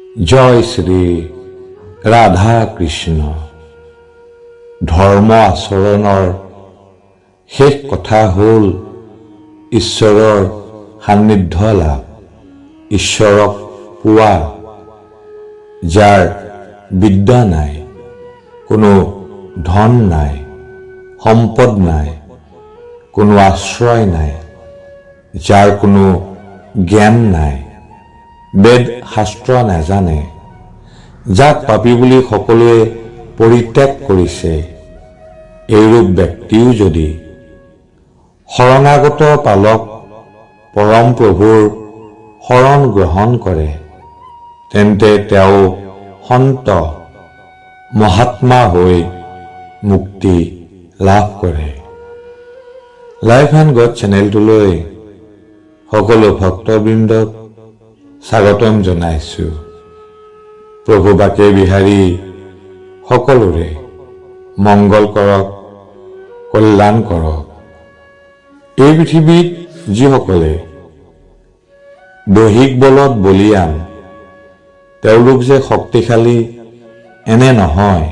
জয় শ্ৰী ৰাধা কৃষ্ণ। ধৰ্ম আচৰণৰ শেষ কথা হ'ল ঈশ্বৰৰ সান্নিধ্য লাভ, ঈশ্বৰক পোৱা। যাৰ বিদ্যা নাই, কোনো ধন নাই, সম্পদ নাই, কোনো আশ্ৰয় নাই, যাৰ কোনো জ্ঞান নাই, বেদ শাস্ত্ৰ নাজানে, যাক পাপী বুলি সকলোৱে পৰিত্যাগ কৰিছে, এইৰূপ ব্যক্তিও যদি শৰণাগত পালক পৰম প্ৰভুৰ শৰণ গ্ৰহণ কৰে, তেন্তে তেওঁ সন্ত মহাত্মা হৈ মুক্তি লাভ কৰে। লাইফ এণ্ড গড চেনেলটোলৈ সকলো ভক্তবৃন্দক স্বাগতম জনাইছো। প্ৰভু বাকে বিহাৰী সকলোৰে মংগল কৰক, কল্যাণ কৰক। এই পৃথিৱীত যিসকলে দৈহিক বলত বলীয়ান, তেওঁলোক যে শক্তিশালী এনে নহয়।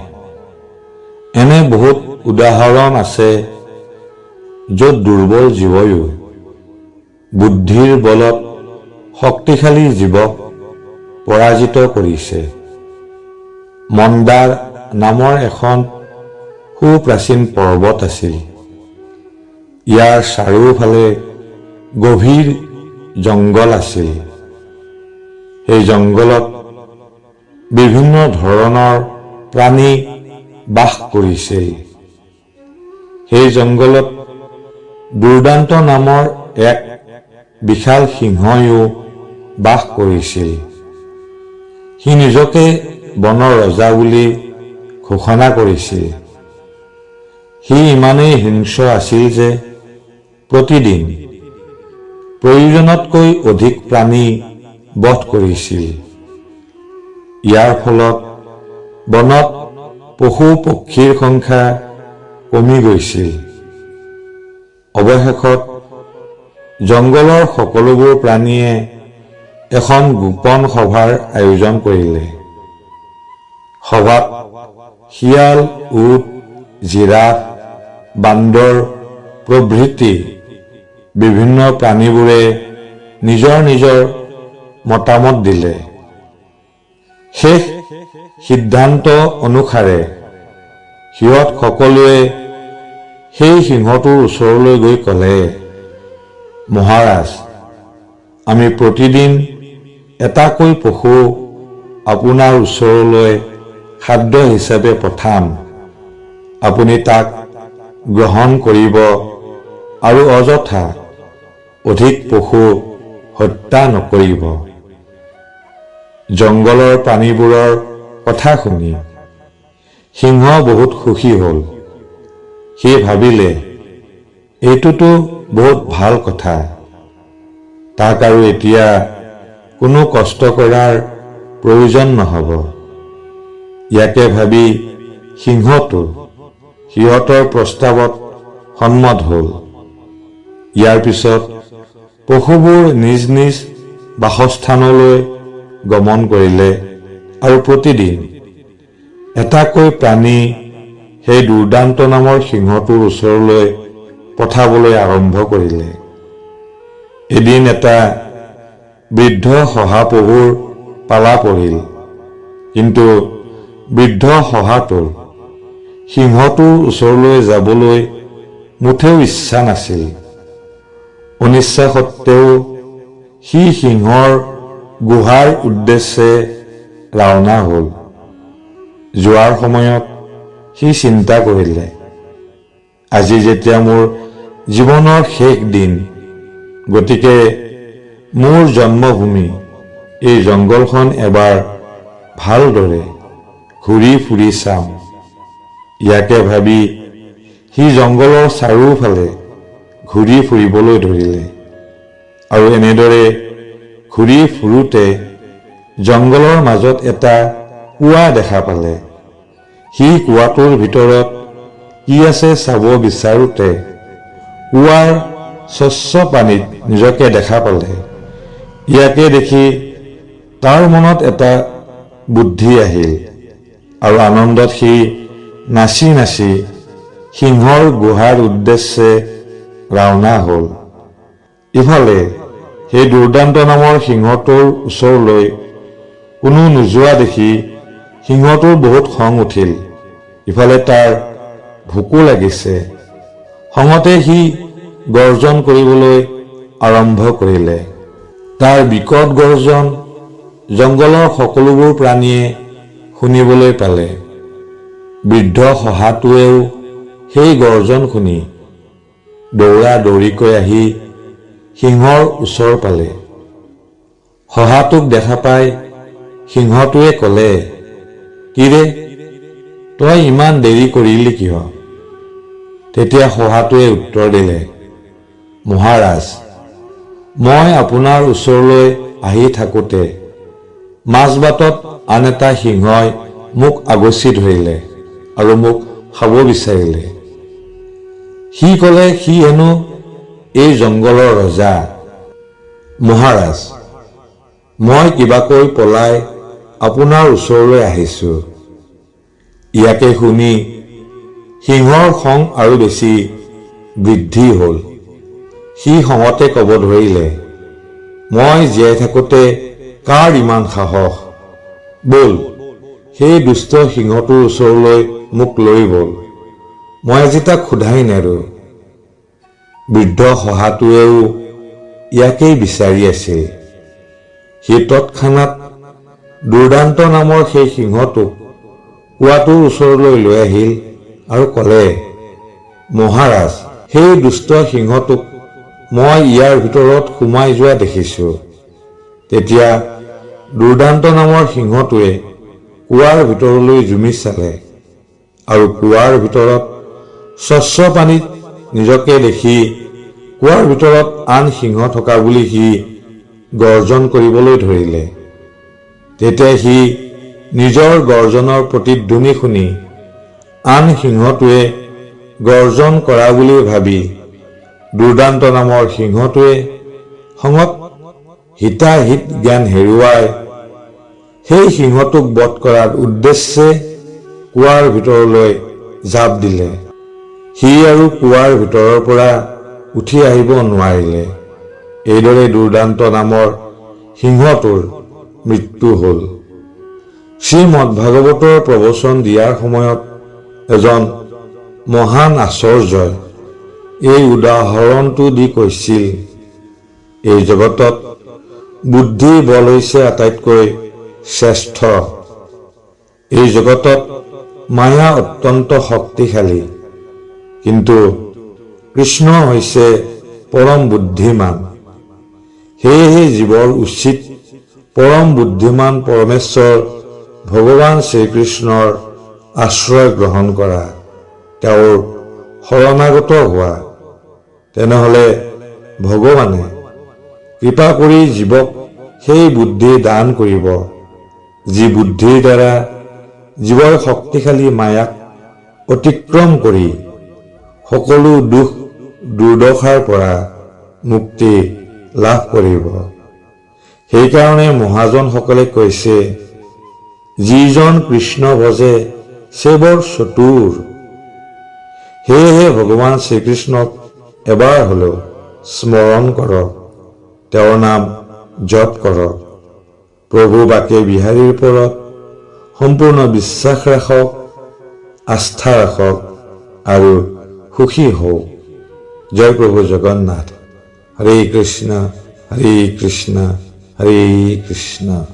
এনে বহুত উদাহৰণ আছে য'ত দুৰ্বল জীৱয়ো বুদ্ধিৰ বলত শক্তিশালী জীৱক পৰাজিত কৰিছে। মন্দাৰ নামৰ এখন সুপ্ৰাচীন পৰ্বত আছিল। ইয়াৰ চাৰিওফালে গভীৰ জংগল আছিল। সেই জংগলত বিভিন্ন ধৰণৰ প্ৰাণী বাস কৰিছিল। সেই জংগলত দুৰ্দান্ত নামৰ এক বিশাল সিংহয়ো বাস কৰিছিল। সি নিজকে বনৰ ৰজা বুলি ঘোষণা কৰিছিল। সি ইমানেই হিংস্ৰ আছিল যে প্ৰতিদিন প্ৰয়োজনতকৈ অধিক প্ৰাণী বধ কৰিছিল। ইয়াৰ ফলত বনত পশু পক্ষীৰ সংখ্যা কমি গৈছিল। অৱশেষত জংগলৰ সকলোবোৰ প্ৰাণীয়ে এখন গোপন সভাৰ আয়োজন কৰিলে। সভাত শিয়াল, উট, জিৰাফ, বান্দৰ প্ৰভৃতি বিভিন্ন প্ৰাণীবোৰে নিজৰ নিজৰ মতামত দিলে। শেষ সিদ্ধান্ত অনুসাৰে সিহঁত সকলোৱে সেই সিংহটোৰ ওচৰলৈ গৈ ক'লে, মহাৰাজ, আমি প্ৰতিদিন এটাকৈ পশু আপোনাৰ ওচৰলৈ খাদ্য হিচাপে পঠাম। আপুনি তাক গ্ৰহণ কৰিব আৰু অযথা অধিক পশু হত্যা নকৰিব। জংগলৰ প্ৰাণীবোৰৰ কথা শুনি সিংহ বহুত সুখী হ'ল। সি ভাবিলে, এইটোতো বহুত ভাল কথা। তাক আৰু এতিয়া কোনো কষ্ট কৰাৰ প্ৰয়োজন নহ'ব। ইয়াকে ভাবি সিংহটো সিহঁতৰ প্ৰস্তাৱত সন্মত হ'ল। ইয়াৰ পিছত পশুবোৰ নিজ নিজ বাসস্থানলৈ গমন কৰিলে আৰু প্ৰতিদিন এটাকৈ প্ৰাণী সেই দুৰ্দান্ত নামৰ সিংহটোৰ ওচৰলৈ পঠাবলৈ আৰম্ভ কৰিলে। এদিন এটা বৃদ্ধ শহাপহুৰ পালা পৰিল। কিন্তু বৃদ্ধ শহাটোৰ সিংহটোৰ ওচৰলৈ যাবলৈ মুঠেও ইচ্ছা নাছিল। অনিচ্ছা সত্ত্বেও সি সিংহৰ গুহাৰ উদ্দেশ্যে ৰাওনা হ'ল। যোৱাৰ সময়ত সি চিন্তা কৰিলে, আজি যেতিয়া মোৰ জীৱনৰ শেষ দিন, গতিকে মোৰ জন্মভূমি এই জংগলখন এবাৰ ভালদৰে ঘূৰি ফুৰি চাম। ইয়াকে ভাবি সি জংগলৰ চাৰিওফালে ঘূৰি ফুৰিবলৈ ধৰিলে। আৰু এনেদৰে ঘূৰি ফুৰোতে জংগলৰ মাজত এটা কুঁৱা দেখা পালে। সি কুঁৱাটোৰ ভিতৰত কি আছে চাব বিচাৰোতে কুঁৱাৰ স্বচ্ছ পানীত নিজকে দেখা পালে। ইয়াকে দেখি তাৰ মনত এটা বুদ্ধি আহিল আৰু আনন্দত সি নাচি নাচি সিংহৰ গুহাৰ উদ্দেশ্যে ৰাওনা হ'ল। ইফালে সেই দুৰ্দান্ত নামৰ সিংহটোৰ ওচৰলৈ কোনো নোযোৱা দেখি সিংহটোৰ বহুত খং উঠিল। ইফালে তাৰ ভোকো লাগিছে। খঙতে সি গৰ্জন কৰিবলৈ আৰম্ভ কৰিলে। তাৰ বিকট গৰ্জন জংঘলৰ সকলোবোৰ প্ৰাণীয়ে শুনিবলৈ পালে। বৃদ্ধ শহাটোৱেও সেই গৰ্জন শুনি দৌৰা দৌৰিকৈ আহি সিংহৰ ওচৰ পালে। শহাটোক দেখা পাই সিংহটোৱে ক'লে, "কিৰে, তই ইমান দেৰি কৰিলি কিয়?" তেতিয়া শহাটোৱে উত্তৰ দিলে, "মহাৰাজ, মই আপোনাৰ ওচৰলৈ আহি থাকোঁতে মাজবাটত আন এটা সিংহই মোক আগচি ধৰিলে আৰু মোক খাব বিচাৰিলে। সি ক'লে সি হেনো এই জংঘলৰ ৰজা। মহাৰাজ, মই কিবাকৈ পলাই আপোনাৰ ওচৰলৈ আহিছোঁ।" ইয়াকে শুনি সিংহৰ খং আৰু বেছি বৃদ্ধি হ'ল। সি খঙতে ক'ব ধৰিলে, "মই জীয়াই থাকোঁতে কাৰ ইমান সাহস? বল, সেই দুষ্ট সিংহটোৰ ওচৰলৈ মোক লৈ বল, মই আজি তাক সোধাই নেৰোঁ।" বৃদ্ধ শহাটোৱেও ইয়াকেই বিচাৰি আছিল। সি তৎক্ষণাৎ দুৰ্দান্ত নামৰ সেই সিংহটোক কুৱাটোৰ ওচৰলৈ লৈ আহিল আৰু ক'লে, "মহাৰাজ, সেই দুষ্ট সিংহটোক মই ইয়াৰ ভিতৰত সোমাই যোৱা দেখিছোঁ।" তেতিয়া দুৰ্দান্ত নামৰ সিংহটোৱে কুৱাৰ ভিতৰলৈ জুমি চালে আৰু কুৱাৰ ভিতৰত স্বচ্ছ পানীত নিজকে দেখি কুৱাৰ ভিতৰত আন সিংহ থকা বুলি সি গৰ্জন কৰিবলৈ ধৰিলে। তেতিয়া সি নিজৰ গৰ্জনৰ প্ৰতিধ্বনি শুনি আন সিংহটোৱে গৰ্জন কৰা বুলি ভাবি দুৰ্দান্ত নামৰ সিংহটোৱে খঙত হিতাহিত জ্ঞান হেৰুৱাই সেই সিংহটোক বধ কৰাৰ উদ্দেশ্যে কুৱাৰ ভিতৰলৈ জাপ দিলে। সি আৰু কুৱাৰ ভিতৰৰ পৰা উঠি আহিব নোৱাৰিলে। এইদৰে দুৰ্দান্ত নামৰ সিংহটোৰ মৃত্যু হ'ল। শ্ৰীমদ ভাগৱতৰ প্ৰবচন দিয়াৰ সময়ত এজন মহান আচাৰ্যই এই উদাহৰণটো দি কৈছিল, এই জগতত বুদ্ধিৰ বল হৈছে আটাইতকৈ শ্ৰেষ্ঠ। এই জগতত মায়া অত্যন্ত শক্তিশালী, কিন্তু কৃষ্ণ হৈছে পৰম বুদ্ধিমান। সেয়েহে জীৱৰ উচিত পৰম বুদ্ধিমান পৰমেশ্বৰ ভগৱান শ্ৰীকৃষ্ণৰ আশ্ৰয় গ্ৰহণ কৰা, তেওঁৰ শৰণাগত হোৱা। তেনেহলে ভগৱানে কৃপা কৰি জীৱক সেই বুদ্ধি দান কৰিব, যি বুদ্ধিৰ দ্বাৰা জীৱৰ শক্তিশালী মায়াক অতিক্ৰম কৰি সকলো দুখ দুৰ্দশাৰ পৰা মুক্তি লাভ কৰিব। সেইকাৰণে মহাজনসকলে কৈছে, যিজন কৃষ্ণ ভজে সে বৰ চতুৰ। সেয়েহে ভগৱান শ্ৰীকৃষ্ণক এবাৰ হলেও স্মৰণ কৰক, তেওঁৰ নাম জপ কৰক, প্ৰভু বাকে বিহাৰীৰ ওপৰত সম্পূৰ্ণ বিশ্বাস ৰাখক, আস্থা ৰাখক আৰু সুখী হওক। জয় প্ৰভু জগন্নাথ। হৰে কৃষ্ণ হৰে কৃষ্ণ হৰে কৃষ্ণ।